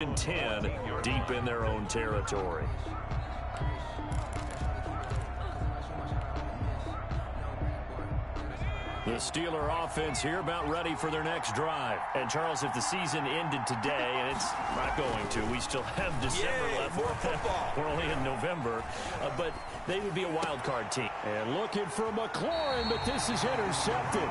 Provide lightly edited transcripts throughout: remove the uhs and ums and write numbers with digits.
and 10 deep in their own territory. The Steeler offense here about ready for their next drive. And, Charles, if the season ended today, and it's not going to, we still have December left. More football. We're only in November. But they would be a wild card team. And looking for McLaurin, but this is intercepted.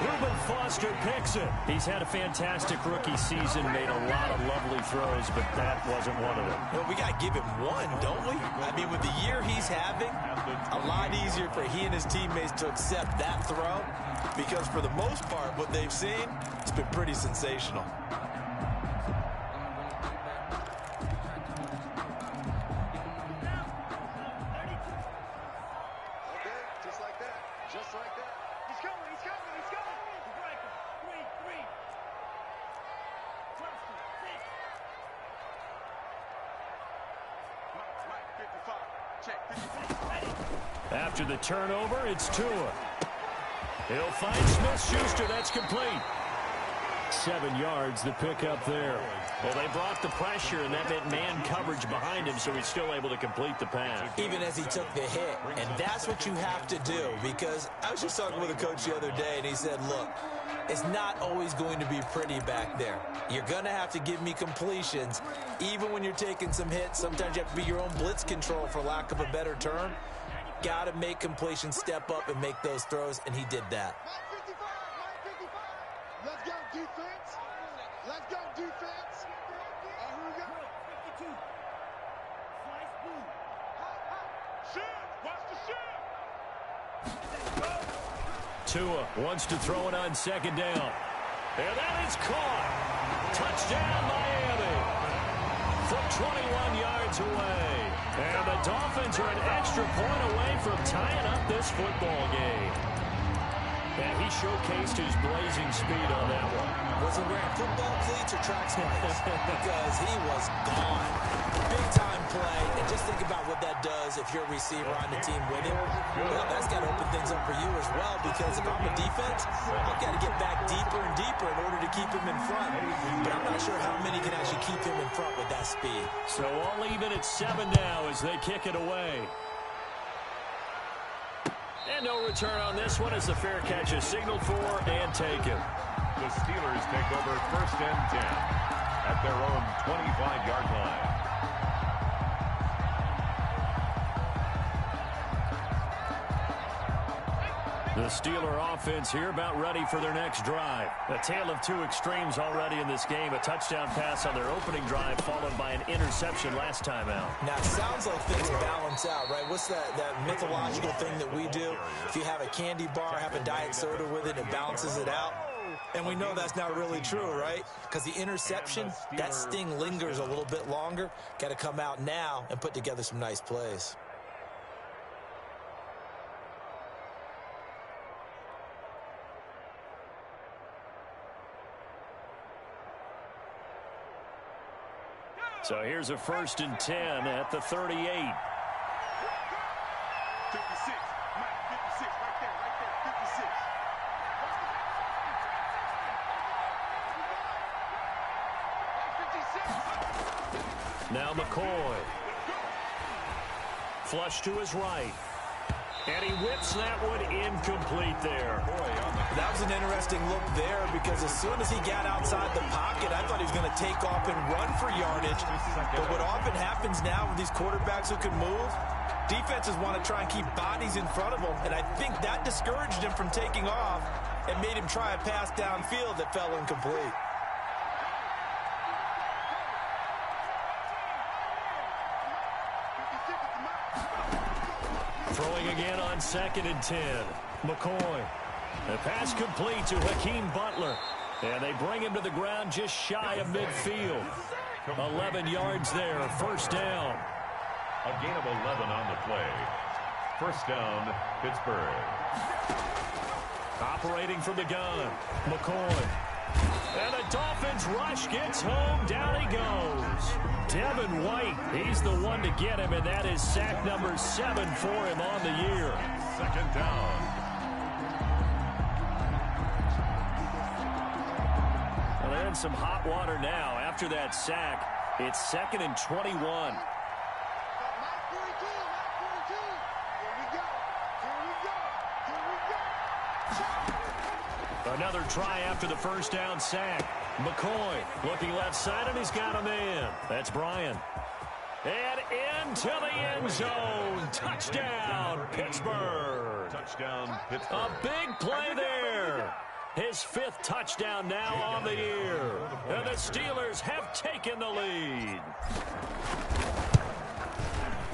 Reuben Foster picks it. He's had a fantastic rookie season, made a lot of lovely throws, but that wasn't one of them. Well, we got to give him one, don't we? I mean, with the year he's having, a lot easier for he and his teammates to accept that throw, because for the most part, what they've seen, it's been pretty sensational. After the turnover, it's Tua. He'll find Smith-Schuster. That's complete. 7 yards, the pickup there. Well, they brought the pressure, and that meant man coverage behind him, so he's still able to complete the pass. Even as he took the hit. And that's what you have to do, because I was just talking with a coach the other day, and he said, look, it's not always going to be pretty back there. You're going to have to give me completions. Even when you're taking some hits, sometimes you have to be your own blitz control, for lack of a better term. Got to make completions step up and make those throws, and he did that. Let's go, defense. Let's go, defense. Here we go. 52. Slice blue. Shoot. Watch the shoot. Tua wants to throw it on second down. And that is caught. Touchdown, Miami. From 21 yards away. And the Dolphins are an extra point away from tying up this football game. And he showcased his blazing speed on that one. Was he wearing football cleats or track spikes? Because he was gone. Big-time play. And just think about what that does if you're a receiver on the team with him. Well, that's got to open things up for you as well, because if I'm a defense, I've got to get back deeper and deeper in order to keep him in front. But I'm not sure how many can actually keep him in front with that speed. So all even at 7 now as they kick it away. And no return on this one as the fair catch is signaled for and taken. The Steelers take over 1st and 10 at their own 25-yard line. The Steeler offense here about ready for their next drive. A tale of two extremes already in this game. A touchdown pass on their opening drive followed by an interception last time out. Now, it sounds like things balance out, right? What's that mythological thing that we do? If you have a candy bar, have a diet soda with it, it balances it out. And we know that's not really true, right? Because the interception, that sting lingers a little bit longer. Got to come out now and put together some nice plays. So here's a 1st and 10 at the 38. 56. Mike, 56. Right there. 56. Now McCoy. Flush to his right. And he whips that one incomplete there. That was an interesting look there, because as soon as he got outside the pocket, I thought he was going to take off and run for yardage. But what often happens now with these quarterbacks who can move, defenses want to try and keep bodies in front of them. And I think that discouraged him from taking off and made him try a pass downfield that fell incomplete. Throwing again on 2nd and 10. McCoy. The pass complete to Hakeem Butler. And they bring him to the ground just shy of midfield. 11 yards there. 1st down. A gain of 11 on the play. 1st down, Pittsburgh. Operating from the gun. McCoy. And the Dolphins rush gets home. Down he goes. Devin White, he's the one to get him, and that is sack number 7 for him on the year. 2nd down. Well, they're in some hot water now. after that sack. It's 2nd and 21. Another try after the first down sack. McCoy looking left side, and he's got a man. That's Bryan. And into the end zone. Touchdown, Pittsburgh. Touchdown, Pittsburgh. A big play there. His 5th touchdown now on the year. And the Steelers have taken the lead.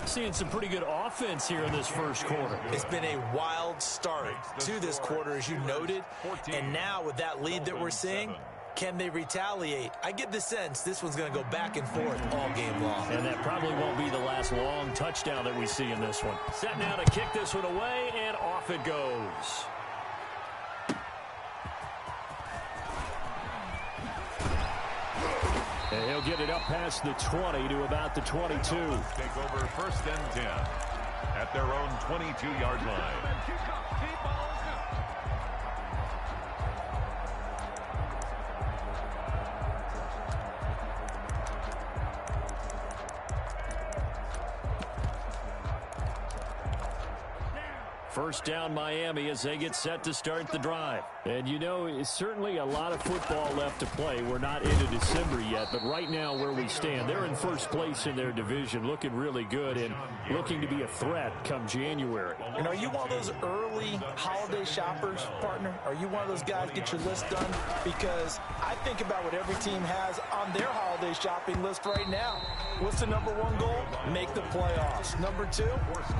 Seeing some pretty good offense here in this first quarter. It's been a wild start to this quarter, as you noted. And now with that lead that we're seeing, can they retaliate? I get the sense this one's going to go back and forth all game long. And that probably won't be the last long touchdown that we see in this one. Set now to kick this one away, and off it goes. And he'll get it up past the 20 to about the 22. Take over 1st and 10 at their own 22-yard line. First down, Miami, as they get set to start the drive. And, you know, it's certainly a lot of football left to play. We're not into December yet, but right now where we stand, they're in first place in their division, looking really good and looking to be a threat come January. And are you one of those early holiday shoppers, partner? Are you one of those guys get your list done? Because I think about what every team has on their holiday shopping list right now. What's the number 1 goal? Make the playoffs. Number 2,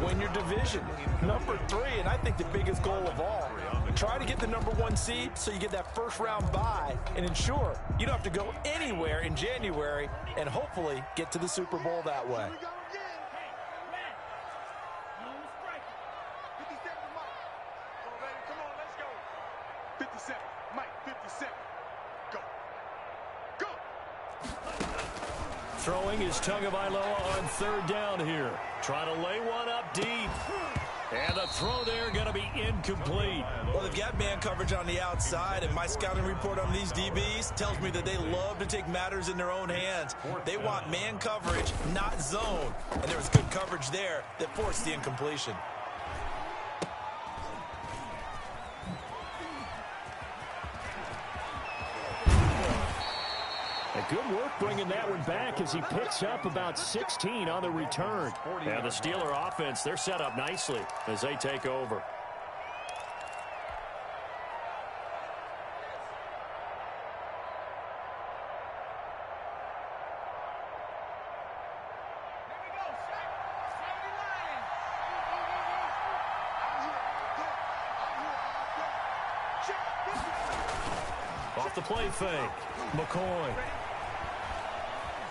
win your division. Number 3, and I think the biggest goal of all, try to get the number 1 seed so you get that first round bye and ensure you don't have to go anywhere in January and hopefully get to the Super Bowl that way. Throwing is Tagovailoa on 3rd down here. Trying to lay one up deep. And the throw there going to be incomplete. Well, they've got man coverage on the outside, and my scouting report on these DBs tells me that they love to take matters in their own hands. They want man coverage, not zone. And there was good coverage there that forced the incompletion. Good work bringing that one back as he picks up about 16 on the return. And the Steeler offense, they're set up nicely as they take over. Off the play fake, McCoy.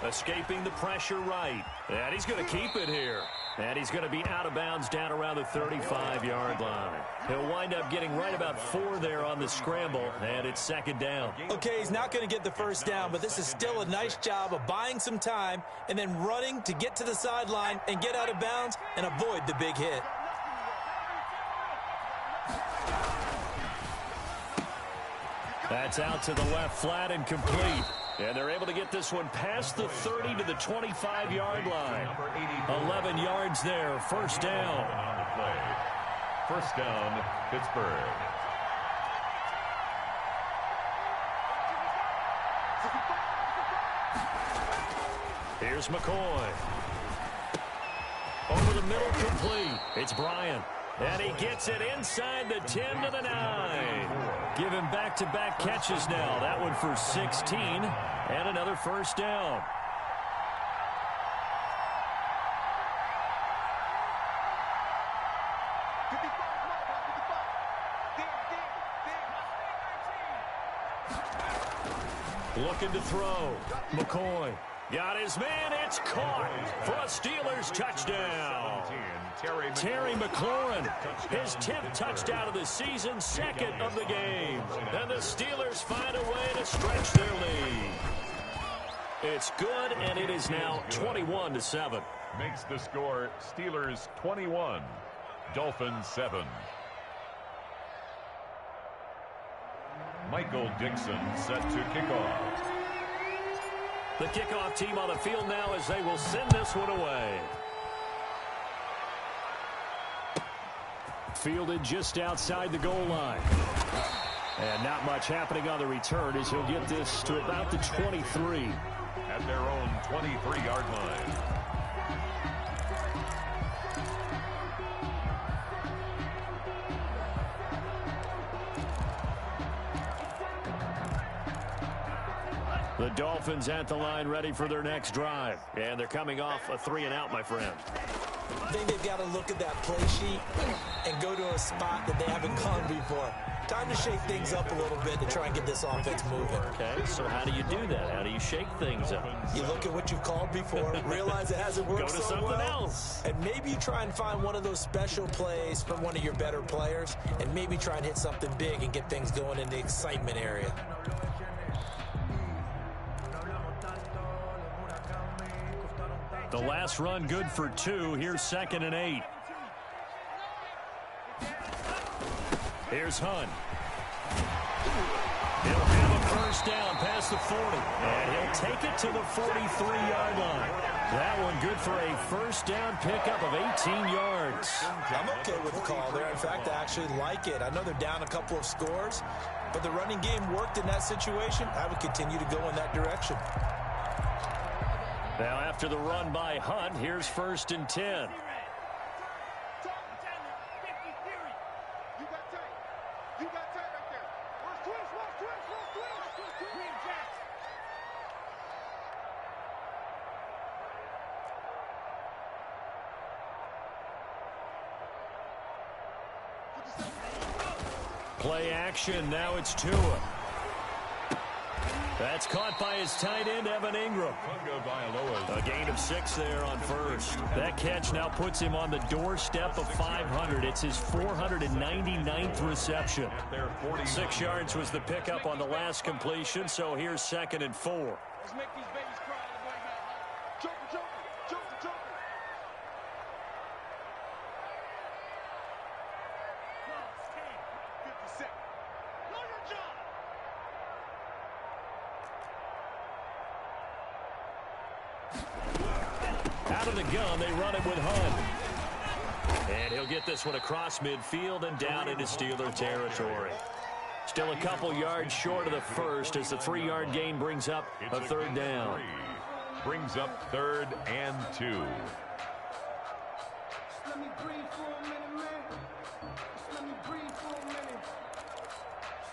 Escaping the pressure right. And he's going to keep it here. And he's going to be out of bounds down around the 35-yard line. He'll wind up getting right about 4 there on the scramble, and it's 2nd down. Okay, he's not going to get the first down, but this is still a nice job of buying some time and then running to get to the sideline and get out of bounds and avoid the big hit. That's out to the left flat and complete. And they're able to get this one past the 30 to the 25-yard line. 11 yards there, 1st down. First down, Pittsburgh. Here's McCoy. Over the middle, complete. It's Bryan. And he gets it inside the 10 to the 9. Give him back-to-back catches now. That one for 16 and another 1st down. Looking to throw. McCoy. Got his man. It's caught for a Steelers touchdown. Terry McLaurin, his 10th touchdown of the season, 2nd of the game. And the Steelers find a way to stretch their lead. It's good, and it is now 21-7. Makes the score Steelers 21, Dolphins 7. Michael Dixon set to kick off. The kickoff team on the field now as they will send this one away. Fielded just outside the goal line. And not much happening on the return as he'll get this to about the 23. At their own 23-yard line. The Dolphins at the line ready for their next drive. And they're coming off a 3-and-out, my friend. I think they've got to look at that play sheet and go to a spot that they haven't gone before. Time to shake things up a little bit to try and get this offense moving. Okay, so how do you do that? How do you shake things up? You look at what you've called before, realize it hasn't worked Go to so something well, else. and maybe you try and find one of those special plays from one of your better players, and maybe try and hit something big and get things going in the excitement area. The last run good for 2. Here's 2nd and 8. Here's Hunt. He'll have a first down past the 40. And he'll take it to the 43-yard line. That one good for a first down pickup of 18 yards. I'm okay with the call there. In fact, I actually like it. I know they're down a couple of scores, but the running game worked in that situation. I would continue to go in that direction. Now after the run by Hunt, here's 1st and 10. Play action. Now it's Tua. That's caught by his tight end, Evan Ingram. A gain of 6 there on first. That catch now puts him on the doorstep of 500. It's his 499th reception. 6 yards was the pickup on the last completion, so here's 2nd and 4. Let's make these babies cry on the way now. Joker. Out of the gun, they run it with Hunt. And he'll get this one across midfield and down into Steeler territory. Still a couple yards short of the first as the 3-yard gain brings up a 3rd down. Brings up 3rd and 2. Let me breathe for a minute, man. Let me breathe for a minute.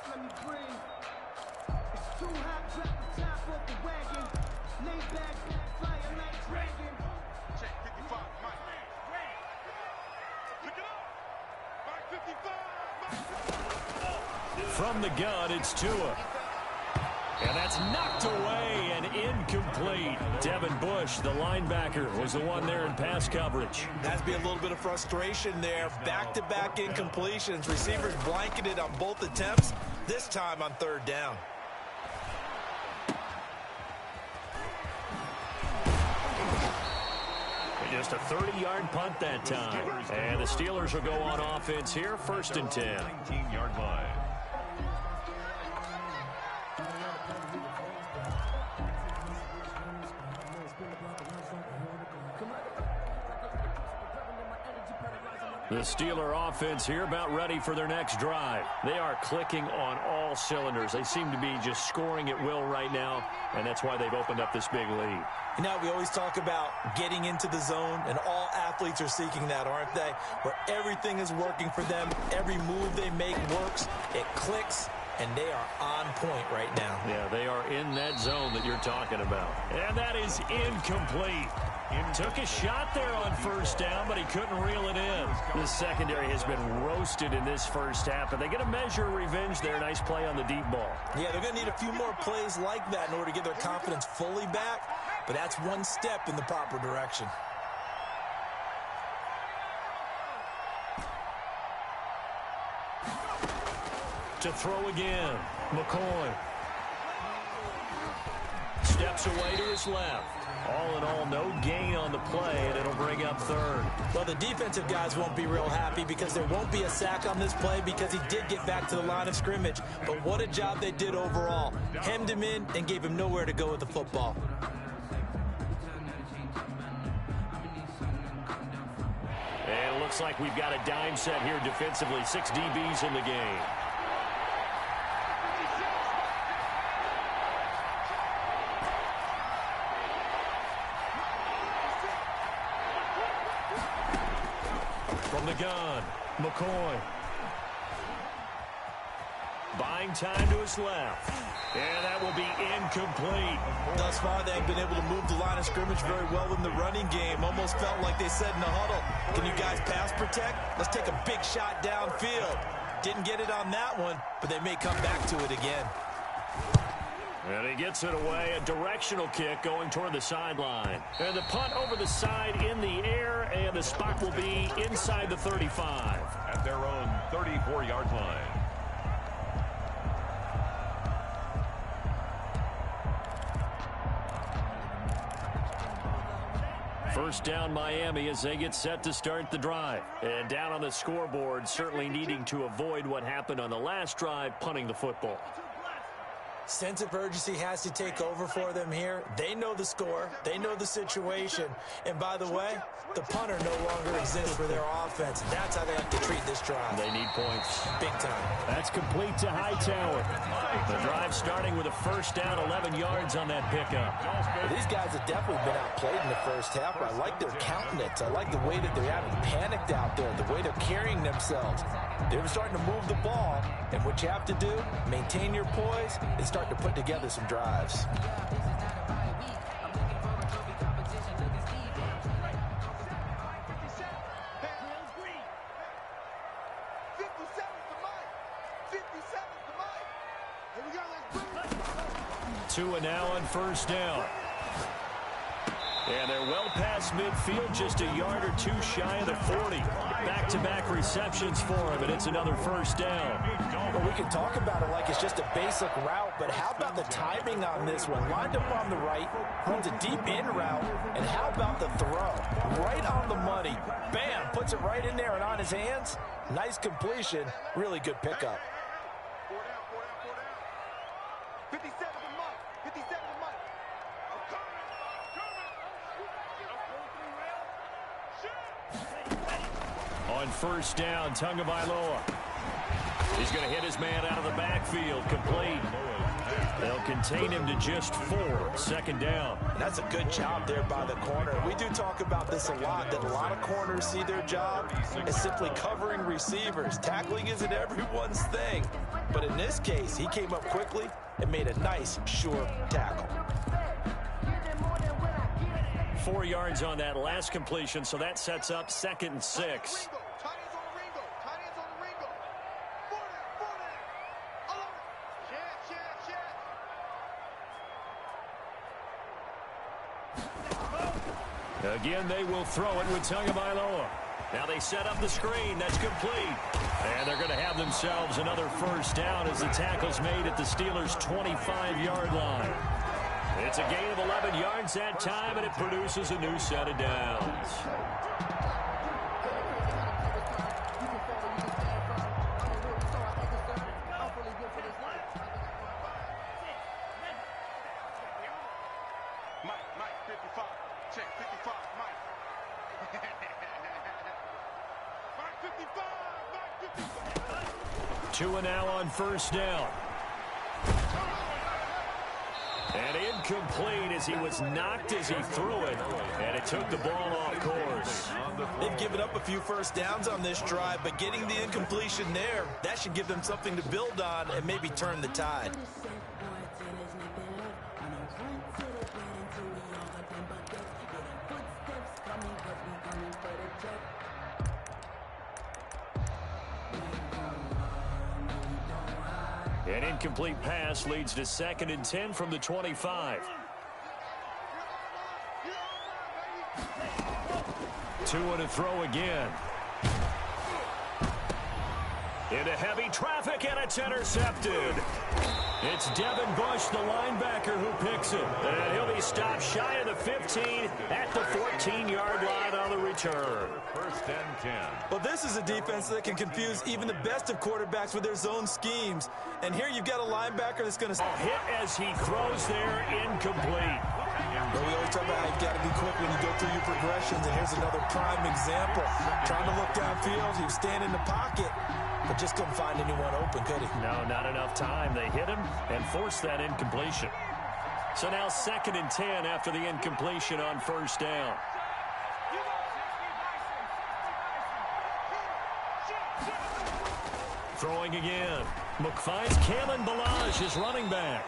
Let me breathe. It's too hot, drop the top off the wagon. Lay back, fire like dragon. Check 55, Mike. Pick it up. Mike 55. From the gun, it's Tua. And that's knocked away and incomplete. Devin Bush, the linebacker, was the one there in pass coverage. Has to be a little bit of frustration there. Back-to-back incompletions. Receivers blanketed on both attempts, this time on 3rd down. Just a 30-yard punt that time. And the Steelers will go on offense here, 1st and 10. 19-yard line. The Steeler offense here about ready for their next drive. They are clicking on all cylinders. They seem to be just scoring at will right now, and that's why they've opened up this big lead. You know, we always talk about getting into the zone, and all athletes are seeking that, aren't they? Where everything is working for them, every move they make works, it clicks, and they are on point right now. Yeah, they are in that zone that you're talking about. And that is incomplete. Took a shot there on 1st down, but he couldn't reel it in. The secondary has been roasted in this first half, and they get a measure of revenge there. Nice play on the deep ball. Yeah, they're going to need a few more plays like that in order to get their confidence fully back, but that's one step in the proper direction. To throw again, McCoy. steps away to his left. All in all, no gain on the play, and it'll bring up third. Well, the defensive guys won't be real happy because there won't be a sack on this play because he did get back to the line of scrimmage. But what a job they did overall. Hemmed him in and gave him nowhere to go with the football. And it looks like we've got a dime set here defensively. 6 DBs in the game. From the gun, McCoy. Buying time to his left. And that will be incomplete. Thus far, they have been able to move the line of scrimmage very well in the running game. Almost felt like they said in the huddle, can you guys pass protect? Let's take a big shot downfield. Didn't get it on that one, but they may come back to it again. And he gets it away, a directional kick going toward the sideline. And the punt over the side in the air, and the spot will be inside the 35. At their own 34-yard line. First down Miami as they get set to start the drive. And down on the scoreboard, certainly needing to avoid what happened on the last drive, punting the football. Sense of urgency has to take over for them here. They know the score. They know the situation. And by the way, the punter no longer exists for their offense. That's how they have to treat this drive. They need points. Big time. That's complete to Hightower. The drive starting with a first down, 11 yards on that pickup. Well, these guys have definitely been outplayed in the first half. I like their countenance. I like the way that they haven't panicked out there, the way they're carrying themselves. They're starting to move the ball, and what you have to do, maintain your poise, and start to put together some drives. Tua now on first down. And they're well past midfield, just a yard or two shy of the 40. Back-to-back receptions for him, and it's another first down. Well, we can talk about it like it's just a basic route, but how about the timing on this one? Lined up on the right, runs a deep in route, and how about the throw? Right on the money. Bam! Puts it right in there and on his hands. Nice completion. Really good pickup. 57 to Mike. 57 to Mike. On first down, Tagovailoa. He's going to hit his man out of the backfield, complete. They'll contain him to just 4, second down. And that's a good job there by the corner. We do talk about this a lot, that a lot of corners see their job as simply covering receivers. Tackling isn't everyone's thing. But in this case, he came up quickly and made a nice, sure tackle. 4 yards on that last completion, so that sets up 2nd and 6. Again, they will throw it with Tagovailoa. Now they set up the screen. That's complete. And they're going to have themselves another first down as the tackle's made at the Steelers' 25-yard line. It's a gain of 11 yards that time, and it produces a new set of downs. Mike, 55. Check, 55, Mike. Mike, 55. Mike, 55. Tua now on first down. And incomplete as he was knocked as he threw it, and it took the ball off course. They've given up a few first downs on this drive, but getting the incompletion there, that should give them something to build on and maybe turn the tide. An incomplete pass leads to 2nd and 10 from the 25. Tua to throw again. Into heavy traffic, and it's intercepted. It's Devin Bush, the linebacker, who picks it. And he'll be stopped shy of the 15 at the 14-yard line on the return. First and 10. Well, this is a defense that can confuse even the best of quarterbacks with their zone schemes. And here you've got a linebacker that's going to hit as he throws there, incomplete. But we always talk about how you've got to be quick when you go through your progressions, and here's another prime example. Trying to look downfield, he was standing in the pocket, but just couldn't find anyone open, could he? No, not enough time. They hit him and forced that incompletion. So now 2nd and 10 after the incompletion on first down. Throwing again. McFinds Kalen Ballage is running back.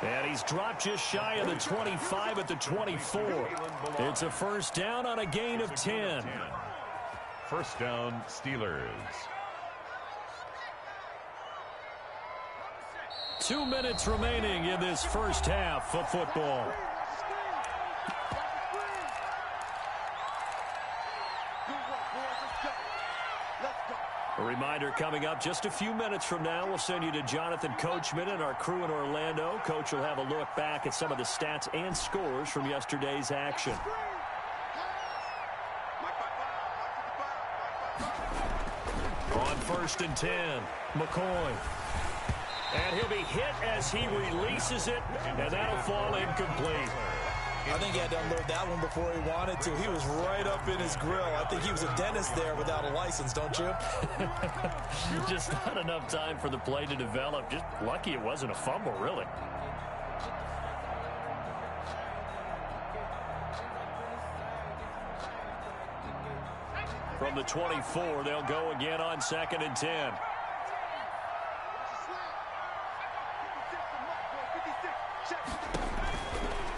And he's dropped just shy of the 25 at the 24. It's a first down on a gain of 10. First down, Steelers. 2 minutes remaining in this first half of football. A reminder coming up just a few minutes from now. We'll send you to Jonathan Coachman and our crew in Orlando. Coach will have a look back at some of the stats and scores from yesterday's action. On 1st and 10, McCoy. And he'll be hit as he releases it, and that'll fall incomplete. I think he had to unload that one before he wanted to. He was right up in his grill. I think he was a dentist there without a license, don't you? Just not enough time for the play to develop. Just lucky it wasn't a fumble, really. From the 24, they'll go again on 2nd and 10.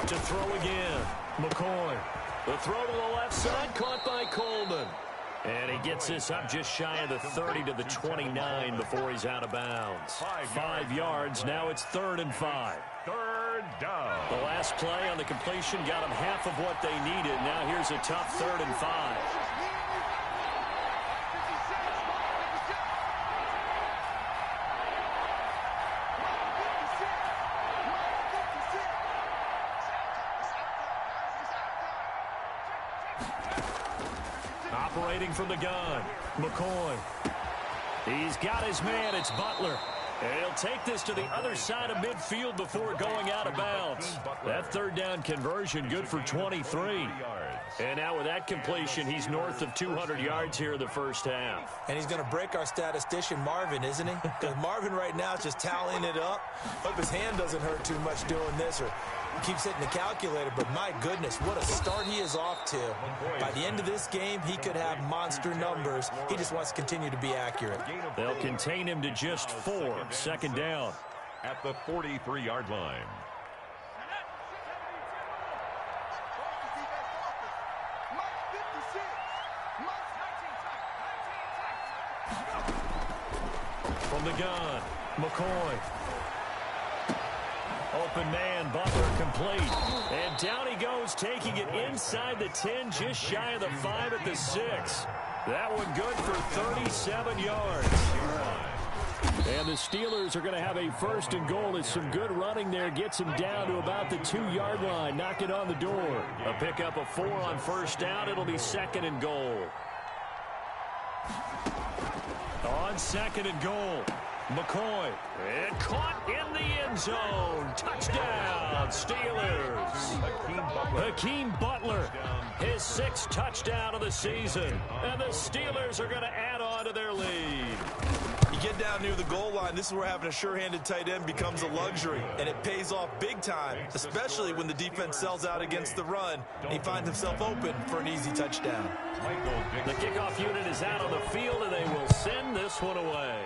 To throw again, McCoy. The throw to the left side, caught by Coleman. And he gets this up just shy of the 30 to the 29 before he's out of bounds. 5 yards, now it's 3rd and 5. Third down. The last play on the completion got them half of what they needed. Now here's a tough 3rd and 5. Operating from the gun, McCoy. He's got his man. It's Butler. And he'll take this to the other side of midfield before going out of bounds. That 3rd down conversion good for 23. And now with that completion, he's north of 200 yards here in the first half. And he's going to break our statistician, Marvin, isn't he? Because Marvin right now is just tallying it up. Hope his hand doesn't hurt too much doing this, or keeps hitting the calculator. But my goodness, what a start he is off to. By the end of this game, he could have monster numbers. He just wants to continue to be accurate. They'll contain him to just 4. 2nd down. At the 43-yard line. From the gun, McCoy. Open man, Butler complete. And down he goes, taking it inside the 10, just shy of the 5 at the 6. That one good for 37 yards. And the Steelers are going to have a 1st and goal as some good running there gets him down to about the 2-yard line. Knock it on the door. A pickup of 4 on 1st down. It'll be 2nd and goal. On 2nd and goal, McCoy. And caught in the end zone. Touchdown, Steelers. Hakeem Butler, his 6th touchdown of the season. And the Steelers are going to add on to their lead. You get down near the goal line, this is where having a sure-handed tight end becomes a luxury, and it pays off big time, especially when the defense sells out against the run, and he finds himself open for an easy touchdown. The kickoff unit is out on the field, and they will send this one away.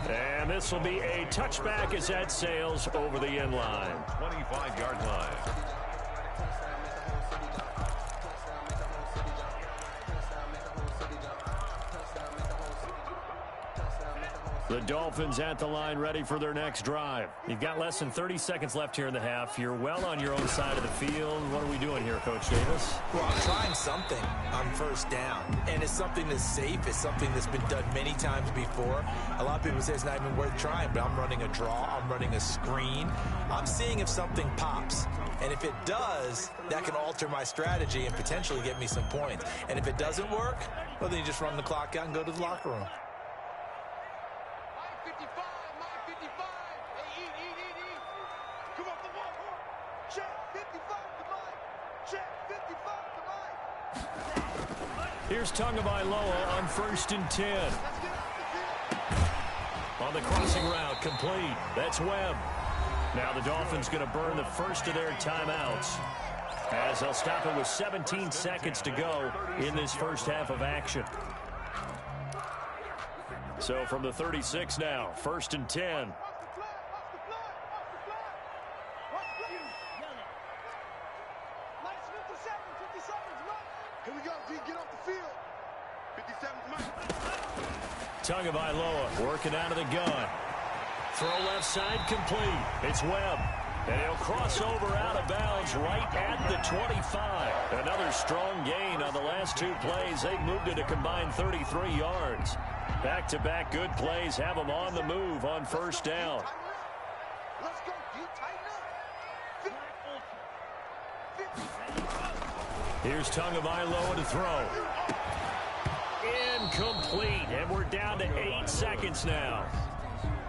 And this will be a touchback as that sails over the end line. 25-yard line. The Dolphins at the line ready for their next drive. You've got less than 30 seconds left here in the half. You're well on your own side of the field. What are we doing here, Coach Davis? Well, I'm trying something on first down, and it's something that's safe. It's something that's been done many times before. A lot of people say it's not even worth trying, but I'm running a draw. I'm running a screen. I'm seeing if something pops, and if it does, that can alter my strategy and potentially get me some points. And if it doesn't work, well, then you just run the clock out and go to the locker room. Here's Tagovailoa on 1st and 10. On the crossing route, complete. That's Webb. Now the Dolphins going to burn the first of their timeouts, as they'll stop it with 17 seconds to go in this first half of action. So from the 36 now, 1st and 10. Here we go, D. Get off the field. 57's Mike. Tagovailoa working out of the gun. Throw left side complete. It's Webb. And he'll cross over out of bounds right at the 25. Another strong gain on the last two plays. They've moved it a combined 33 yards. Back-to-back good plays have them on the move on first down. Let's go, D. Tighten up. Here's Tagovailoa to throw. Incomplete, and we're down to 8 seconds now.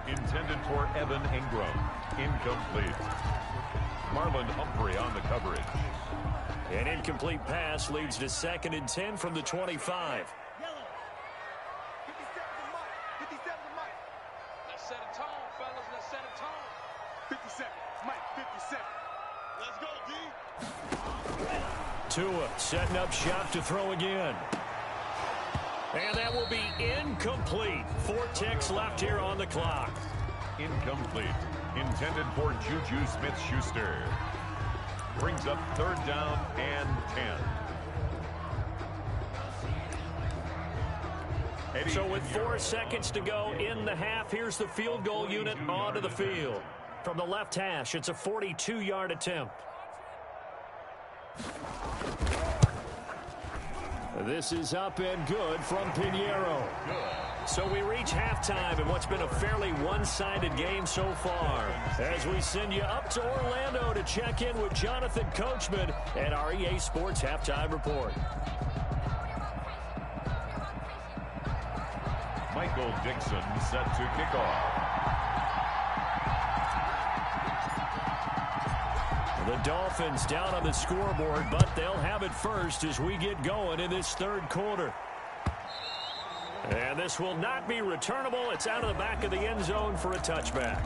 Intended for Evan Ingram. Incomplete. Marlon Humphrey on the coverage. An incomplete pass leads to 2nd and 10 from the 25. 57's Mike. Let's set a tone, fellas. Let's set a tone. 57. Mike, 57. Let's go, D. Tua setting up shop to throw again. And that will be incomplete. 4 ticks left here on the clock. Incomplete. Intended for Juju Smith-Schuster. Brings up 3rd down and 10. So with 4 seconds to go in the half, here's the field goal unit onto the field. From the left hash, it's a 42-yard attempt. This is up and good from Pinheiro. So we reach halftime in what's been a fairly one-sided game so far, as we send you up to Orlando to check in with Jonathan Coachman at our EA Sports Halftime Report. Michael Dixon set to kick off. The Dolphins down on the scoreboard, but they'll have it first as we get going in this 3rd quarter. And this will not be returnable. It's out of the back of the end zone for a touchback.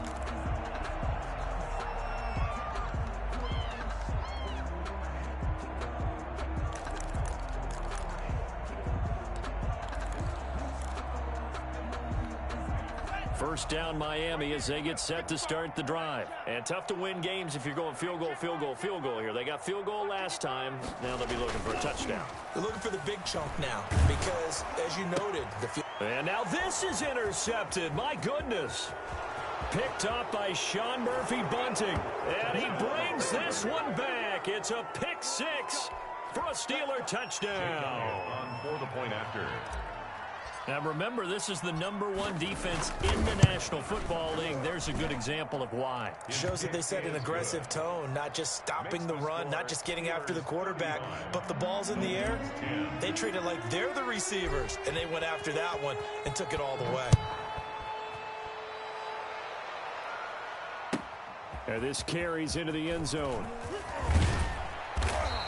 First down Miami as they get set to start the drive. And tough to win games if you're going field goal, field goal, field goal here. They got field goal last time. Now they'll be looking for a touchdown. They're looking for the big chunk now because, as you noted, and now this is intercepted. My goodness. Picked up by Sean Murphy-Bunting. And he brings this one back. It's a pick 6 for a Steeler touchdown. On for the point after. Now remember, this is the #1 defense in the National Football League. There's a good example of why. shows that they set an aggressive tone, not just stopping the run, not just getting after the quarterback, but the ball's in the air. They treat it like they're the receivers, and they went after that one and took it all the way. And this carries into the end zone.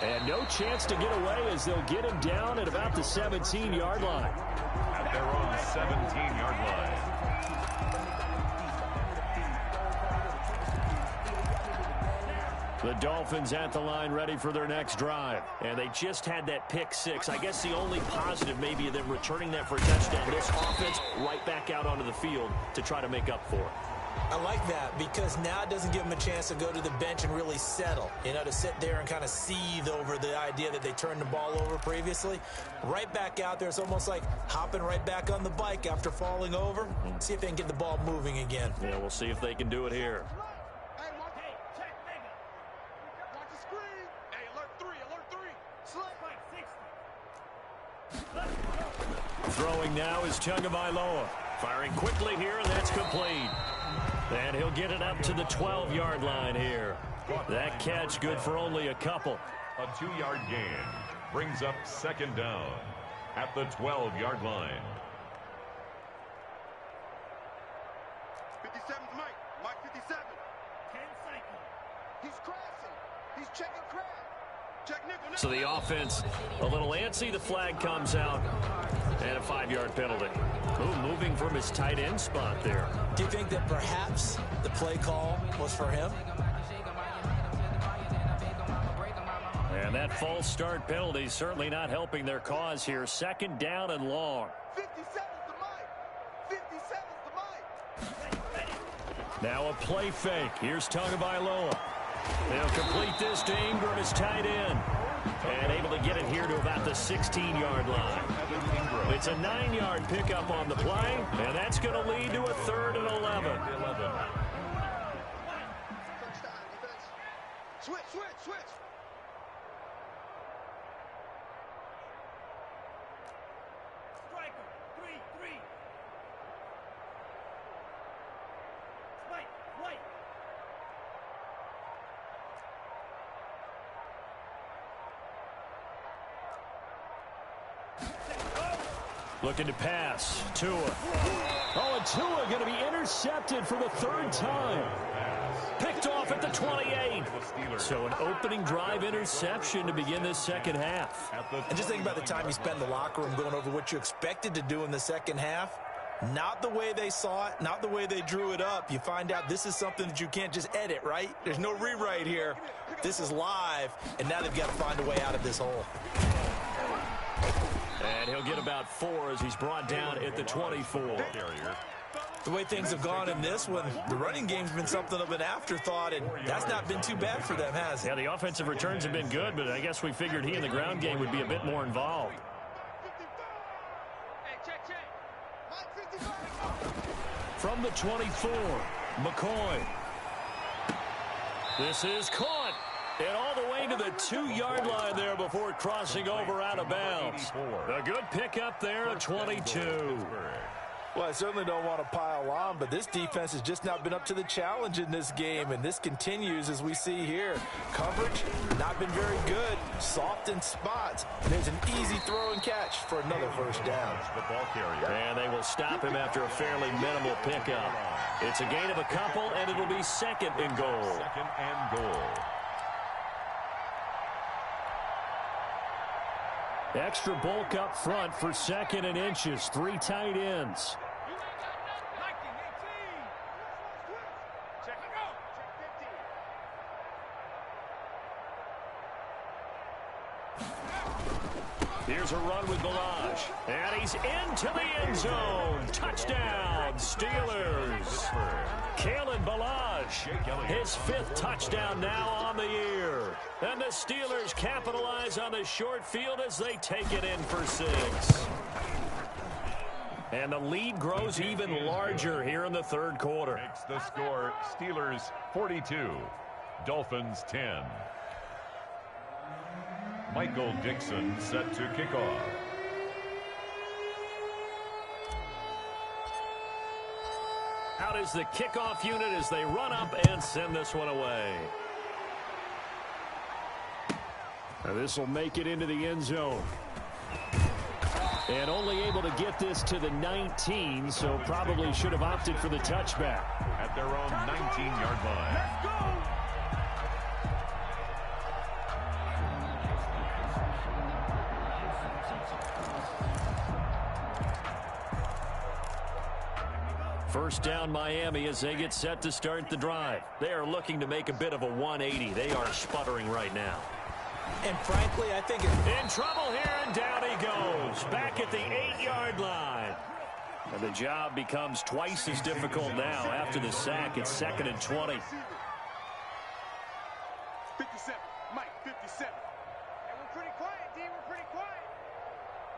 And no chance to get away as they'll get him down at about the 17-yard line. At their own 17-yard line. The Dolphins at the line ready for their next drive. And they just had that pick 6. I guess the only positive maybe of them returning that for a touchdown. This offense right back out onto the field to try to make up for it. I like that because now it doesn't give them a chance to go to the bench and really settle, to sit there and kind of seethe over the idea that they turned the ball over previously. Right back out there, it's almost like hopping right back on the bike after falling over. See if they can get the ball moving again. Yeah, we'll see if they can do it here. Watch the screen. Hey, alert 3. Slip. Throwing now is Tagovailoa. Firing quickly here, and that's complete. And he'll get it up to the 12-yard line here. That catch good for only a couple. A 2-yard gain brings up second down at the 12-yard line. 57's Mike. Mike 57. 10 cycle. He's crashing. He's checking crash. Check nickel. So the offense a little antsy. The flag comes out. And a 5-yard penalty. Ooh, moving from his tight end spot there. Do you think that perhaps the play call was for him? And that false start penalty certainly not helping their cause here. Second down and long. 57's the Mike. 57's the Mike. Now a play fake. Here's Tagovailoa. They'll complete this to Ingram as tight end. And able to get it here to about the 16-yard line. It's a 9-yard pickup on the play, and that's going to lead to a 3rd and 11. Switch. Striker, 3. White. Looking to pass. Tua. Oh, and Tua going to be intercepted for the 3rd time. Picked off at the 28. So an opening drive interception to begin this second half. And just think about the time you spent in the locker room going over what you expected to do in the second half. Not the way they saw it, not the way they drew it up. You find out this is something that you can't just edit, right? There's no rewrite here. This is live, and now they've got to find a way out of this hole. And he'll get about 4 as he's brought down at the 24. The way things have gone in this one, the running game's been something of an afterthought, and that's not been too bad for them, has it? Yeah, the offensive returns have been good, but I guess we figured he in the ground game would be a bit more involved. From the 24, McCoy. This is caught. And all the way to the 2-yard line there before crossing over out of bounds. A good pickup there at 22. Well, I certainly don't want to pile on, but this defense has just not been up to the challenge in this game, and this continues as we see here. Coverage, not been very good. Soft in spots. There's an easy throw and catch for another first down. And they will stop him after a fairly minimal pickup. It's a gain of a couple, and it'll be 2nd and goal. 2nd and goal. Extra bulk up front for 2nd and inches. 3 tight ends. Here's a run with Balaj. And he's into the end zone. Touchdown, Steelers. Kalen Balaj, his 5th touchdown now on the year. And the Steelers capitalize on the short field as they take it in for 6. And the lead grows even larger here in the 3rd quarter. Makes the score Steelers 42, Dolphins 10. Michael Dixon set to kick off. Out is the kickoff unit as they run up and send this one away. Now this will make it into the end zone. And only able to get this to the 19, so probably should have opted for the touchback. At their own 19-yard line. Let's go! First down Miami as they get set to start the drive. They are looking to make a bit of a 180. They are sputtering right now. And frankly, I think in trouble here, and down he goes. Back at the 8-yard line. And the job becomes twice as difficult now after the sack. It's 2nd and 20. 57. Mike, 57. And we're pretty quiet, D. We're pretty quiet.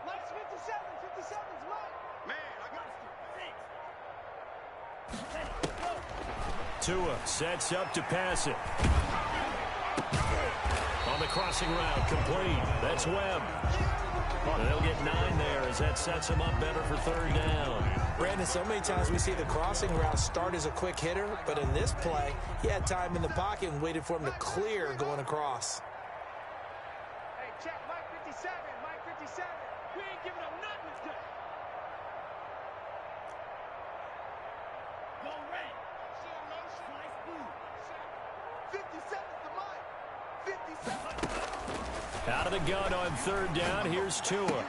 Mike's 57. 57's Mike. Man, I got Tua sets up to pass it. On the crossing route, complete. That's Webb. And they'll get 9 there as that sets him up better for 3rd down. Brandon, so many times we see the crossing route start as a quick hitter, but in this play, he had time in the pocket and waited for him to clear going across. Hey, check Mike 57. Mike 57. We ain't giving up nothing today. Go red. 57's the Mike. 57. Out of the gun on 3rd down, here's Tua.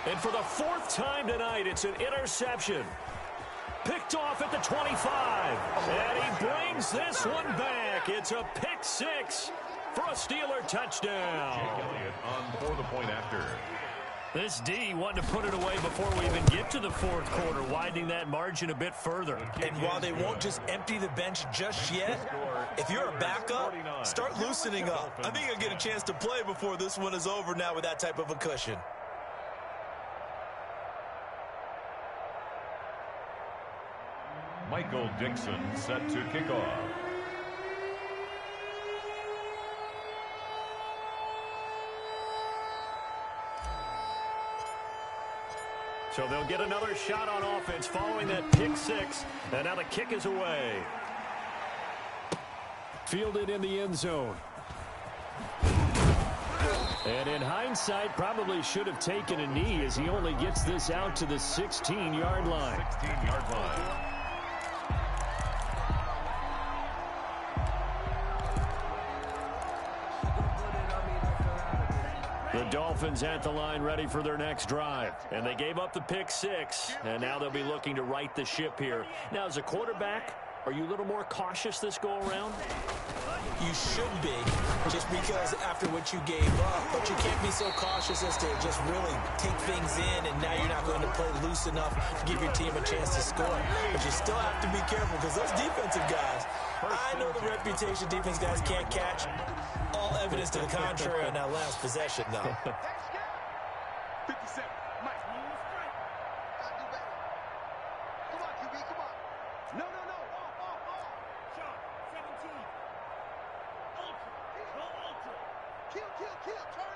And for the 4th time tonight, it's an interception. Picked off at the 25. And he brings this one back. It's a pick 6 for a Steeler touchdown. Jake Elliott on for the point after. This D wanting to put it away before we even get to the 4th quarter, widening that margin a bit further. And while they won't just empty the bench just yet, if you're a backup, start loosening up. I think you'll get a chance to play before this one is over now with that type of a cushion. Michael Dixon set to kick off. So they'll get another shot on offense following that pick 6. And now the kick is away. Fielded in the end zone. And in hindsight, probably should have taken a knee as he only gets this out to the 16-yard line. 16-yard line. The Dolphins at the line ready for their next drive. And they gave up the pick 6, and now they'll be looking to right the ship here. Now, as a quarterback, are you a little more cautious this go-around? You should be, just because after what you gave up, but you can't be so cautious as to just really take things in, and now you're not going to play loose enough to give your team a chance to score. But you still have to be careful because those defensive guys, I know the reputation defense guys can't catch. All evidence to the contrary on that last possession, though. 57. Mike. Gotta do better. Come on, QB, come on. No. Off. Sean, 17. Ultra. Go ultra. Kill. Turn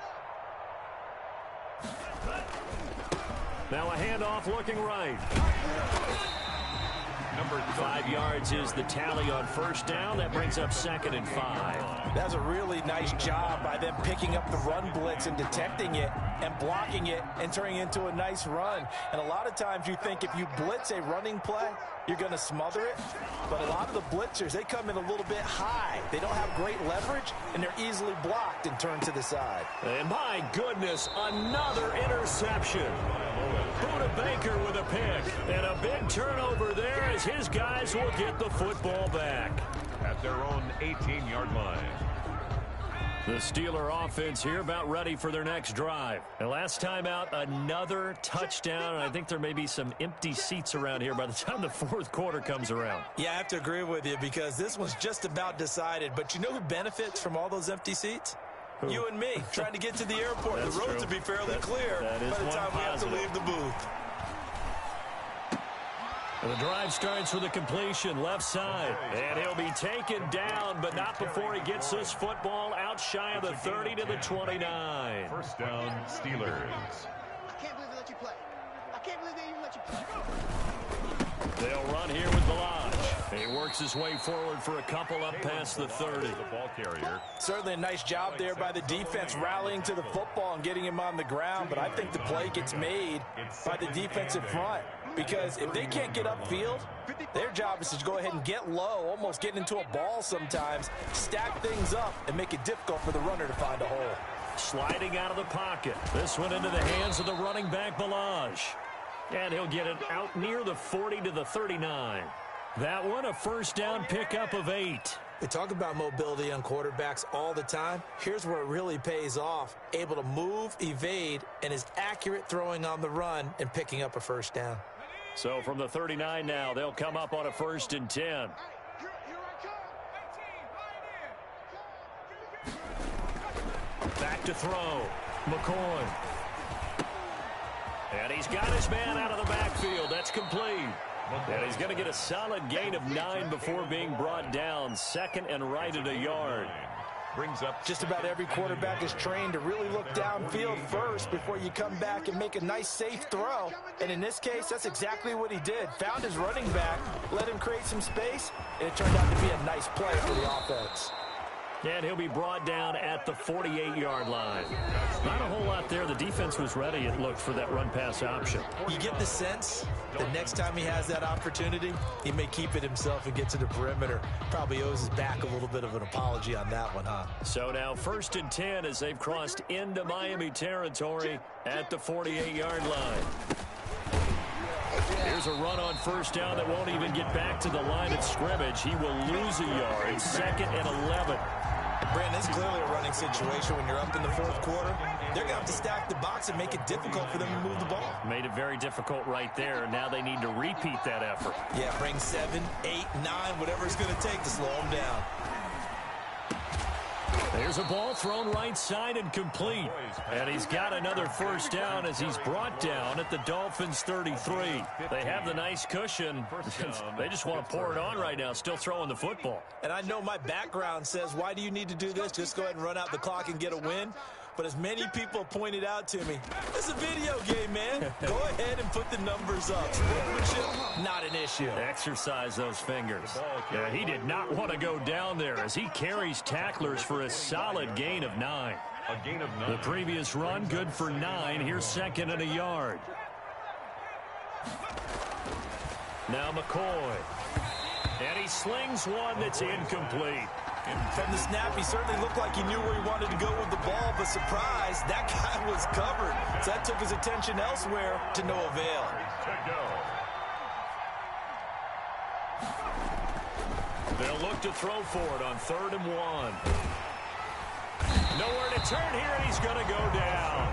up. Now a handoff looking right. Number 5 yards is the tally on 1st down. That brings up 2nd and 5. That's a really nice job by them picking up the run blitz and detecting it and blocking it and turning it into a nice run. And a lot of times you think if you blitz a running play, you're going to smother it. But a lot of the blitzers, they come in a little bit high. They don't have great leverage, and they're easily blocked and turned to the side. And my goodness, another interception. Buda Baker with a pick. And a big turnover there as his guys will get the football back. at their own 18-yard line. The Steeler offense here about ready for their next drive. And last time out, another touchdown. And I think there may be some empty seats around here by the time the fourth quarter comes around. Yeah, I have to agree with you because this one's just about decided. But you know who benefits from all those empty seats? Who? You and me, trying to get to the airport. The roads will be fairly clear by the time we have to leave the booth. And the drive starts with a completion left side. And he'll be taken down, but not before he gets this football out shy of the 30 to the 29. First down, Steelers. I can't believe they let you play. I can't believe they even let you play. They'll run here with Balaj. He works his way forward for a couple up past the 30. The ball carrier. Certainly a nice job there by the defense rallying to the football and getting him on the ground. But I think the play gets made by the defensive front. Because if they can't get upfield, their job is to go ahead and get low, almost get into a ball sometimes, stack things up, and make it difficult for the runner to find a hole. Sliding out of the pocket. This one into the hands of the running back, Balaj. And he'll get it out near the 40 to the 39. That one, a first down pickup of 8. We talk about mobility on quarterbacks all the time. Here's where it really pays off. Able to move, evade, and is accurate throwing on the run and picking up a first down. So from the 39 now, they'll come up on a 1st and 10. Here I come. Back to throw. McCoy. And he's got his man out of the backfield. That's complete. And he's going to get a solid gain of 9 before being brought down. 2nd and right at a yard. Brings up just about every quarterback is trained to really look downfield first before you come back and make a nice safe throw. And in this case, that's exactly what he did. Found his running back, let him create some space, and it turned out to be a nice play for the offense. And he'll be brought down at the 48-yard line. Not a whole lot there. The defense was ready, it looked, for that run-pass option. You get the sense that next time he has that opportunity, he may keep it himself and get to the perimeter. Probably owes his back a little bit of an apology on that one, huh? So now 1st and 10 as they've crossed into Miami territory at the 48-yard line. Here's a run on 1st down that won't even get back to the line of scrimmage. He will lose a yard. 2nd and 11. Brandon, this is clearly a running situation when you're up in the 4th quarter. They're going to have to stack the box and make it difficult for them to move the ball. Made it very difficult right there. Now they need to repeat that effort. Yeah, bring 7, 8, 9, whatever it's going to take to slow them down. There's a ball thrown right side and complete. And he's got another 1st down as he's brought down at the Dolphins' 33. They have the nice cushion. They just want to pour it on right now, still throwing the football. And I know my background says, why do you need to do this? Just go ahead and run out the clock and get a win. But as many people pointed out to me, it's a video game, man. Go ahead and put the numbers up. Sportsmanship, not an issue. Exercise those fingers. Yeah, he did not want to go down there as he carries tacklers for a solid gain of 9. A gain of 9. The previous run, good for 9. Here's 2nd and a yard. Now McCoy. And he slings one that's incomplete. From the snap, he certainly looked like he knew where he wanted to go with the ball, but surprise, that guy was covered. So that took his attention elsewhere to no avail. They'll look to throw for it on 3rd and 1. Nowhere to turn here, and he's going to go down.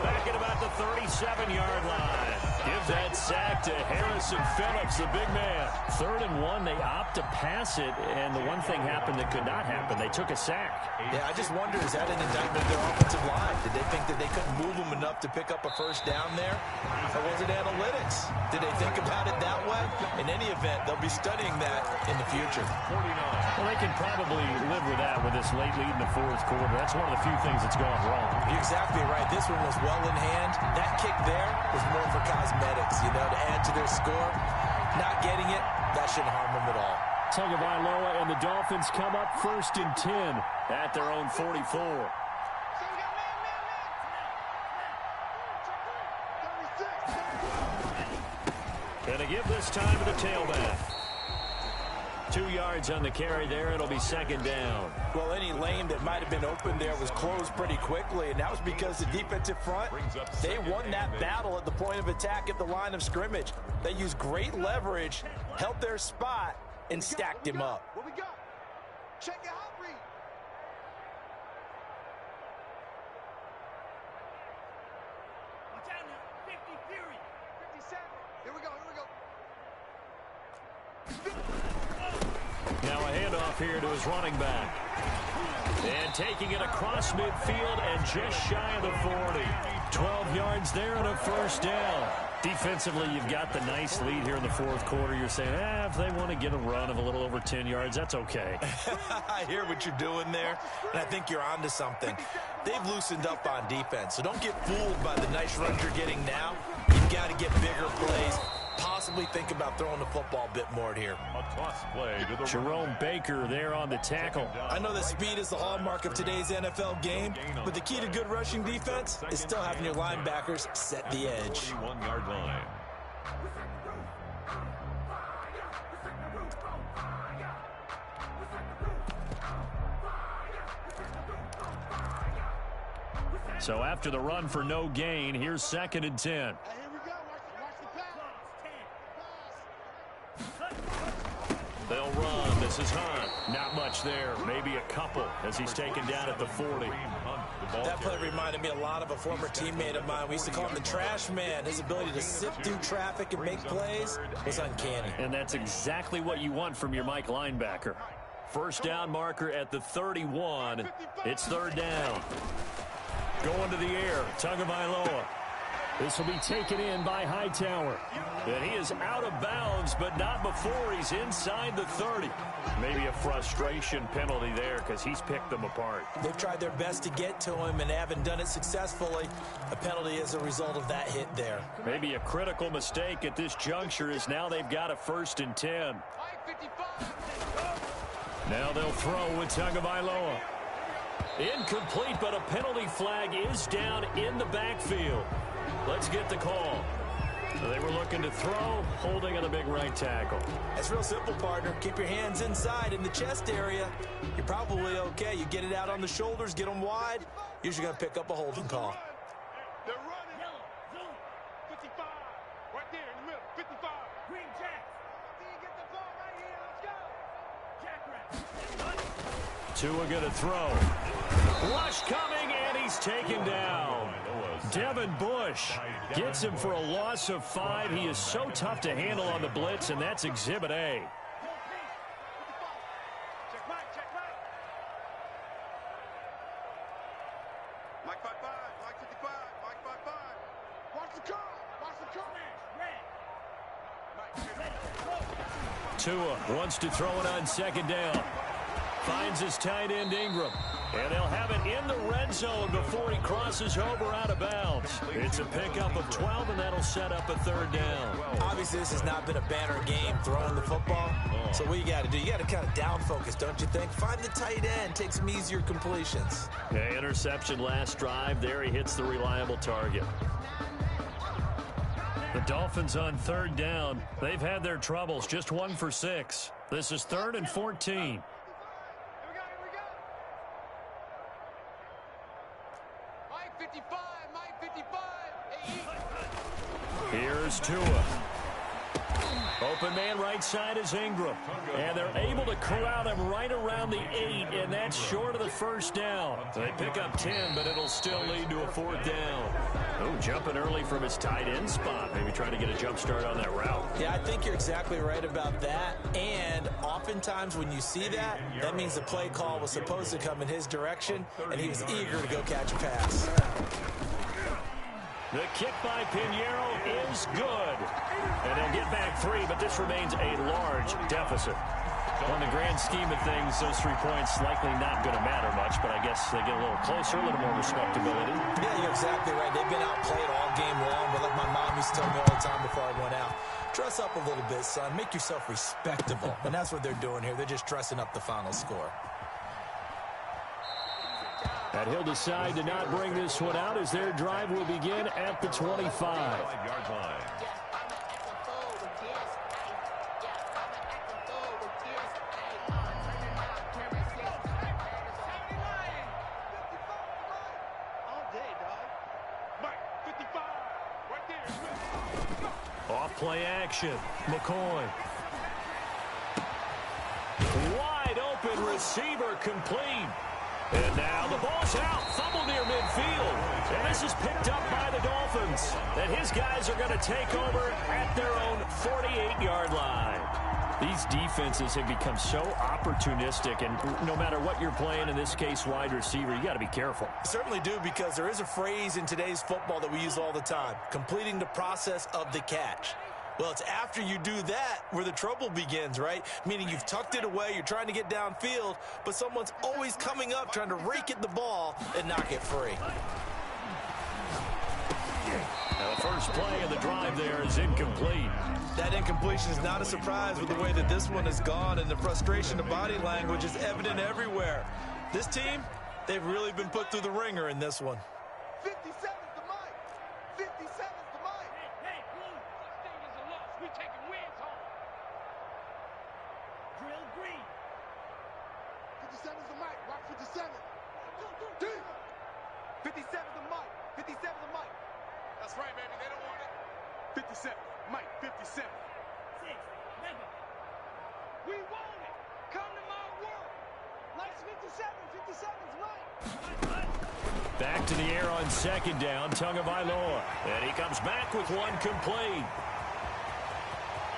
Back at about the 37-yard line. Give that sack to Harrison Phillips, the big man. 3rd and 1, they opt to pass it, and the one thing happened that could not happen. They took a sack. Yeah, I just wonder, is that an indictment of their offensive line? Did they think that they couldn't move them enough to pick up a 1st down there? Or was it analytics? Did they think about it that way? In any event, they'll be studying that in the future. 49. Well, they can probably live with that with this late lead in the 4th quarter. That's one of the few things that's gone wrong. You're exactly right. This one was well in hand. That kick there was more for cosmetics, you know, to add to their score. Not getting it, that shouldn't harm them at all. Tagovailoa and the Dolphins come up 1st and 10 at their own 44. And a give this time to the tailback. 2 yards on the carry there. It'll be 2nd down. Well, any lane that might have been open there was closed pretty quickly, and that was because the defensive front, they won that battle at the point of attack at the line of scrimmage. They used great leverage, held their spot, and stacked him up. What we got? Check your hot read. Watch out now. 50 Fury. 57. Here we go. Now a handoff here to his running back. And taking it across midfield and just shy of the 40. 12 yards there and a 1st down. Defensively, you've got the nice lead here in the 4th quarter. You're saying, if they want to get a run of a little over 10 yards, that's okay. I hear what you're doing there, and I think you're onto something. They've loosened up on defense, so don't get fooled by the nice runs you're getting now. You've got to get bigger plays. Possibly think about throwing the football a bit more here. A toss play to the Jerome Baker there on the tackle. I know that speed is the hallmark of today's NFL game, but the key to good rushing defense is still having your linebackers set the edge. 41-yard line. So after the run for no gain, here's 2nd and 10. Hey, here we go. Watch the pass. They'll run. This is Hunt. Not much there. Maybe a couple as he's taken down at the 40. That play reminded me a lot of a former teammate of mine. We used to call him the trash man. His ability to sift through traffic and make plays was uncanny. And that's exactly what you want from your Mike linebacker. First down marker at the 31. It's third down. Going to the air, Tagovailoa. This will be taken in by Hightower. And he is out of bounds, but not before he's inside the 30. Maybe a frustration penalty there because he's picked them apart. They've tried their best to get to him and haven't done it successfully. A penalty is a result of that hit there. Maybe a critical mistake at this juncture is now they've got a 1st and 10. Now they'll throw with Tagovailoa. Incomplete, but a penalty flag is down in the backfield. Let's get the call. So they were looking to throw, holding on the big right tackle. It's real simple, partner. Keep your hands inside in the chest area. You're probably okay. You get it out on the shoulders, get them wide. Usually going to pick up a holding call. They're running. 55. Right there in the middle. 55. Green Jack. Get the ball right here. Let's go. Jack. Tua going to throw. Rush coming, and he's taken down. Devin Bush gets him for a loss of 5. He is so tough to handle on the blitz, and that's Exhibit A. Check Mike. Mike 55. Mike 55. Mike 55. Watch the car. Tua wants to throw it on second down. Finds his tight end Ingram. And they'll have it in the red zone before he crosses over out of bounds. It's a pickup of 12, and that'll set up a third down. Obviously, this has not been a banner game throwing the football. So what you got to do, you got to kind of down focus, don't you think? Find the tight end, take some easier completions. Okay, interception last drive. There he hits the reliable target. The Dolphins on third down. They've had their troubles, just 1 for 6. This is 3rd and 14. Here's Tua. Open man right side is Ingram. And they're able to corral him right around the 8, and that's short of the first down. They pick up 10, but it'll still lead to a 4th down. Oh, jumping early from his tight end spot. Maybe trying to get a jump start on that route. Yeah, I think you're exactly right about that. And oftentimes when you see that, that means the play call was supposed to come in his direction, and he was eager to go catch a pass. The kick by Pinheiro is good. And they'll get back 3, but this remains a large deficit. On the grand scheme of things, those 3 points likely not going to matter much, but I guess they get a little closer, a little more respectability. Yeah, you're exactly right. They've been outplayed all game long, but like my mom used to tell me all the time before I went out, dress up a little bit, son. Make yourself respectable. And that's what they're doing here. They're just dressing up the final score. And he'll decide to not bring this one out as their drive will begin at the 25. 5-yard line. Off play action. McCoy. Wide open receiver complete. And now the ball's out. Fumble near midfield. And this is picked up by the Dolphins. And his guys are going to take over at their own 48-yard line. These defenses have become so opportunistic, and no matter what you're playing, in this case wide receiver, you got to be careful. Certainly do, because there is a phrase in today's football that we use all the time, completing the process of the catch. Well, it's after you do that where the trouble begins, right? Meaning you've tucked it away, you're trying to get downfield, but someone's always coming up trying to rake at the ball and knock it free. Now the first play of the drive there is incomplete. That incompletion is not a surprise with the way that this one has gone, and the frustration of body language is evident everywhere. This team, they've really been put through the ringer in this one. 57's the mic. 57's the mic. Hey, Blue. This thing is a loss. We taking wins home. Drill green. 57's the mic. Rock 57. 57's the mic. 57's the mic. That's right, baby. They don't want it. 57. Mike, 57. 6. Never. We want it. Come to my world. Mike's 57. 57's Mike. Back to the air on second down, Tagovailoa. And he comes back with one complete.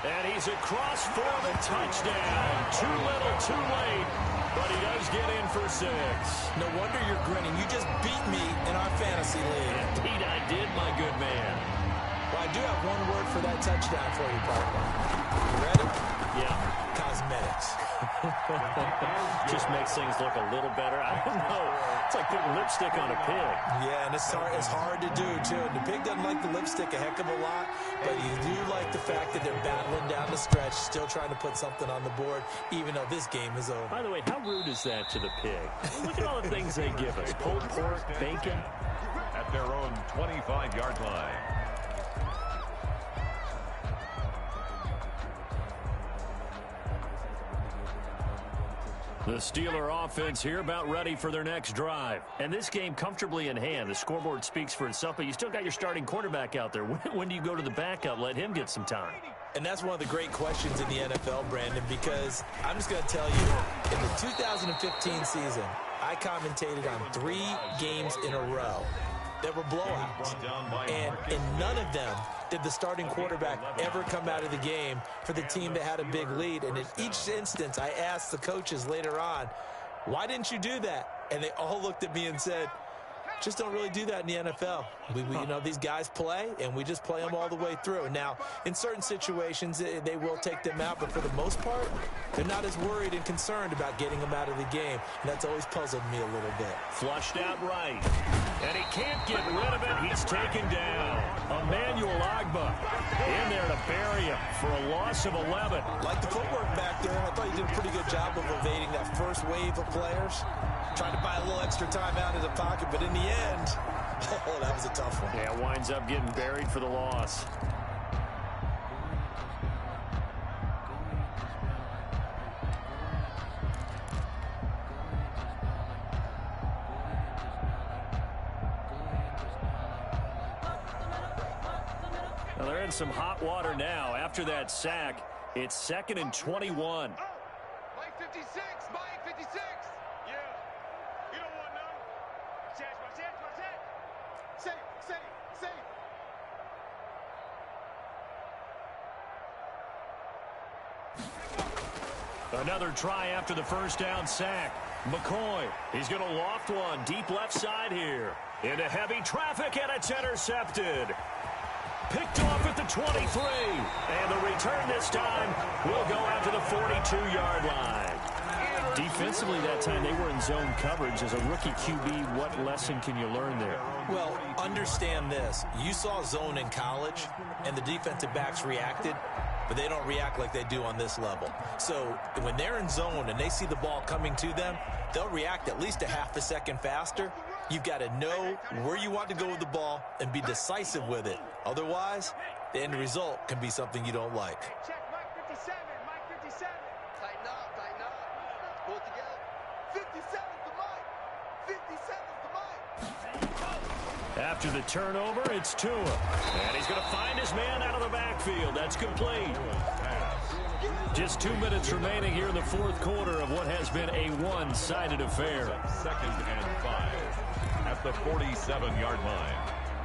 And he's across for the touchdown. Too little, too late. But he does get in for 6. No wonder you're grinning. You just beat me in our fantasy league. Indeed, I did, my good man. Well, I do have one word for that touchdown for you, partner. You ready? Yeah. Cosmetics. Just makes things look a little better. I don't know. It's like putting lipstick on a pig. Yeah, and it's hard to do, too. And the pig doesn't like the lipstick a heck of a lot, but you do like the fact that they're battling down the stretch, still trying to put something on the board, even though this game is over. By the way, how rude is that to the pig? Look at all the things they give us. Pulled pork, bacon. At their own 25-yard line. The Steeler offense here about ready for their next drive. And this game comfortably in hand. The scoreboard speaks for itself, but you still got your starting quarterback out there. When do you go to the backup? Let him get some time. And that's one of the great questions in the NFL, Brandon, because I'm just going to tell you, in the 2015 season, I commentated on 3 games in a row that were blowouts. And in none of them did the starting quarterback ever come out of the game for the team that had a big lead. And in each instance, I asked the coaches later on, why didn't you do that? And they all looked at me and said, just don't really do that in the NFL. You know, these guys play, and we just play them all the way through. Now, in certain situations, they will take them out, but for the most part, they're not as worried and concerned about getting them out of the game. And that's always puzzled me a little bit. Flushed out right. And he can't get rid of it. He's taken down. Emmanuel Ogbah in there to bury him for a loss of 11. Like the footwork back there, I thought he did a pretty good job of evading that first wave of players. Trying to buy a little extra time out of the pocket, but in the end, oh, that was a tough one. Yeah, winds up getting buried for the loss. Well, they're in some hot water now. After that sack, it's 2nd and 21. Mike 56, Mike 56. Yeah. You don't want none. Watch it. Say it. Another try after the first down sack. McCoy, he's going to loft one deep left side here. Into heavy traffic, and it's intercepted. Picked off at the 23. And the return this time will go out to the 42-yard line. Defensively that time, they were in zone coverage. As a rookie QB, what lesson can you learn there? Well, understand this. You saw zone in college, and the defensive backs reacted, but they don't react like they do on this level. So when they're in zone and they see the ball coming to them, they'll react at least a half a second faster. You've got to know where you want to go with the ball and be decisive with it. Otherwise, the end result can be something you don't like. Check Mike 57, Mike 57. Tighten up. Pull it together. 57's the Mike. 57's the Mike. After the turnover, it's Tua. And he's going to find his man out of the backfield. That's complete. Just 2 minutes remaining here in the fourth quarter of what has been a one-sided affair. 2nd and 5 at the 47-yard line.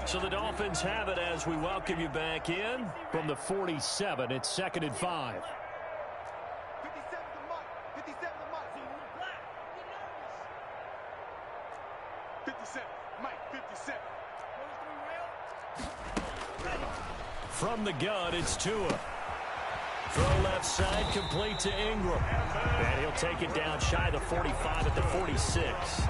So the Dolphins have it as we welcome you back in from the 47. It's 2nd and 5. 57's the Mike. 57's the Mike. 57, Mike 57. From the gun, it's Tua. Throw left side, complete to Ingram. And he'll take it down shy of the 45 at the 46.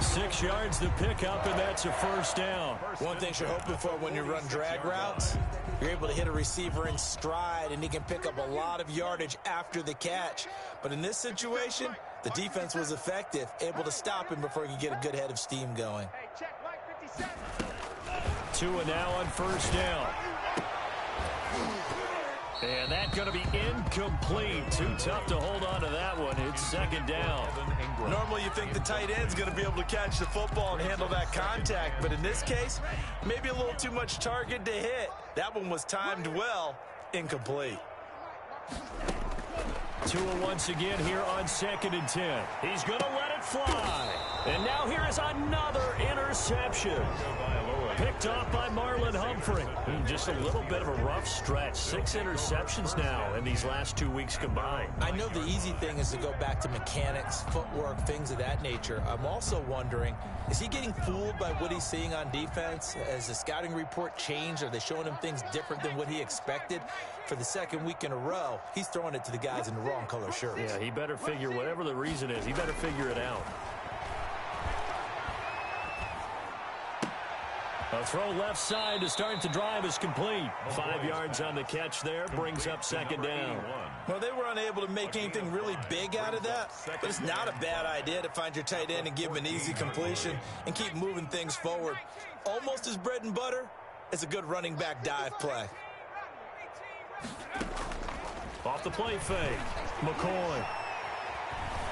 6 yards to pick up, and that's a first down. One thing you're hoping for when you run drag routes, you're able to hit a receiver in stride, and he can pick up a lot of yardage after the catch. But in this situation, the defense was effective, able to stop him before he could get a good head of steam going. Hey, check Mike 57. Tua now on first down. And that's going to be incomplete. Too tough to hold on to that one. It's 2nd down. Normally you think the tight end's going to be able to catch the football and handle that contact, but in this case, maybe a little too much target to hit. That one was timed well, incomplete. Tua once again here on 2nd and 10. He's going to let it fly. And now here is another interception. Picked off by Marlon Humphrey. Just a little bit of a rough stretch. 6 interceptions now in these last 2 weeks combined. I know the easy thing is to go back to mechanics, footwork, things of that nature. I'm also wondering, is he getting fooled by what he's seeing on defense? Has the scouting report changed? Are they showing him things different than what he expected? For the second week in a row, he's throwing it to the guys in the wrong color shirts. Yeah, he better figure, whatever the reason is, he better figure it out. A throw left side to start the drive is complete. 5 yards on the catch there, brings up 2nd down. Well, they were unable to make anything really big out of that, but it's not a bad idea to find your tight end and give him an easy completion and keep moving things forward. Almost as bread and butter as a good running back dive play. Off the play fake, McCoy.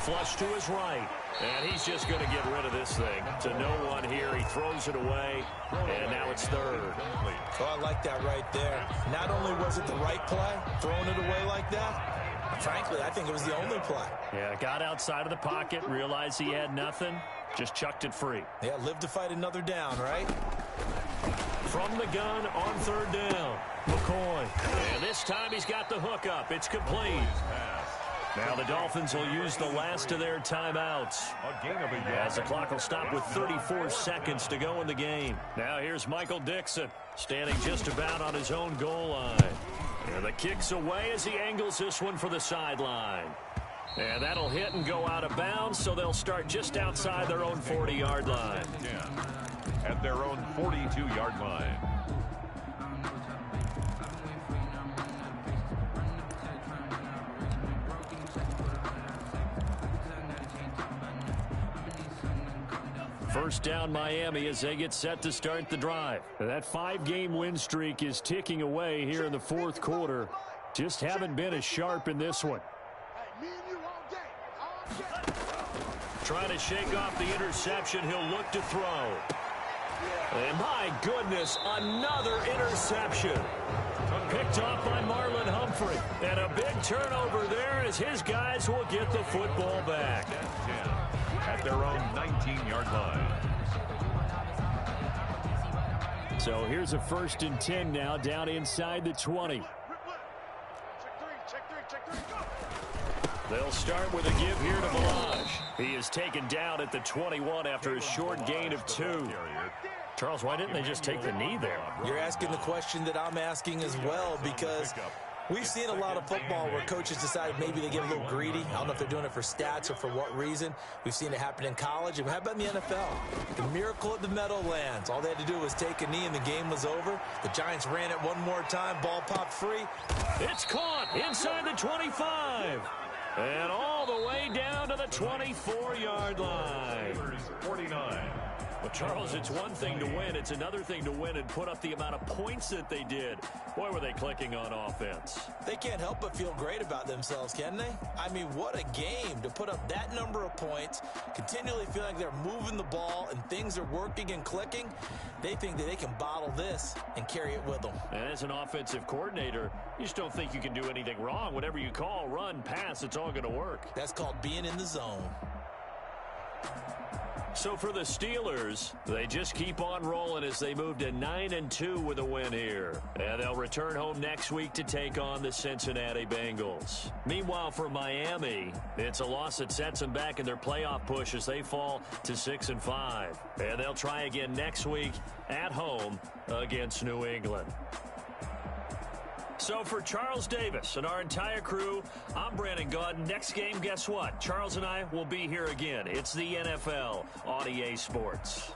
Flush to his right. And he's just going to get rid of this thing to no one here. He throws it away, and now it's 3rd. Oh, I like that right there. Not only was it the right play, throwing it away like that, frankly, I think it was the only play. Yeah, got outside of the pocket, realized he had nothing, just chucked it free. Yeah, live to fight another down, right? From the gun on 3rd down, McCoy. And this time he's got the hook up. It's complete. Now the Dolphins will use the last of their timeouts, as the clock will stop with 34 seconds to go in the game. Now here's Michael Dixon, standing just about on his own goal line. And the kick's away as he angles this one for the sideline. And that'll hit and go out of bounds, so they'll start just outside their own 40-yard line. At their own 42-yard line. First down Miami as they get set to start the drive. That 5-game win streak is ticking away here in the 4th quarter. Just haven't been as sharp in this one. Trying to shake off the interception. He'll look to throw. And my goodness, another interception. Picked off by Marlon Humphrey. And a big turnover there as his guys will get the football back. At their own 19-yard line. So here's a 1st and 10 now, down inside the 20. They'll start with a give here to Balaj. He is taken down at the 21 after a short gain of 2. Charles, why didn't they just take the knee there? You're asking the question that I'm asking as well, because we've seen a lot of football where coaches decide maybe they get a little greedy. I don't know if they're doing it for stats or for what reason. We've seen it happen in college. And how about in the NFL? The miracle of the Meadowlands. All they had to do was take a knee and the game was over. The Giants ran it one more time. Ball popped free. It's caught inside the 25. And all the way down to the 24-yard line. 49. But, Charles, it's one thing to win. It's another thing to win and put up the amount of points that they did. Boy, were they clicking on offense. They can't help but feel great about themselves, can they? I mean, what a game to put up that number of points, continually feel like they're moving the ball and things are working and clicking. They think that they can bottle this and carry it with them. And as an offensive coordinator, you just don't think you can do anything wrong. Whatever you call, run, pass, it's all going to work. That's called being in the zone. So for the Steelers, they just keep on rolling as they move to 9-2 with a win here. And they'll return home next week to take on the Cincinnati Bengals. Meanwhile, for Miami, it's a loss that sets them back in their playoff push as they fall to 6-5. And they'll try again next week at home against New England. So for Charles Davis and our entire crew, I'm Brandon Gaudin. Next game, guess what? Charles and I will be here again. It's the NFL on EA Sports.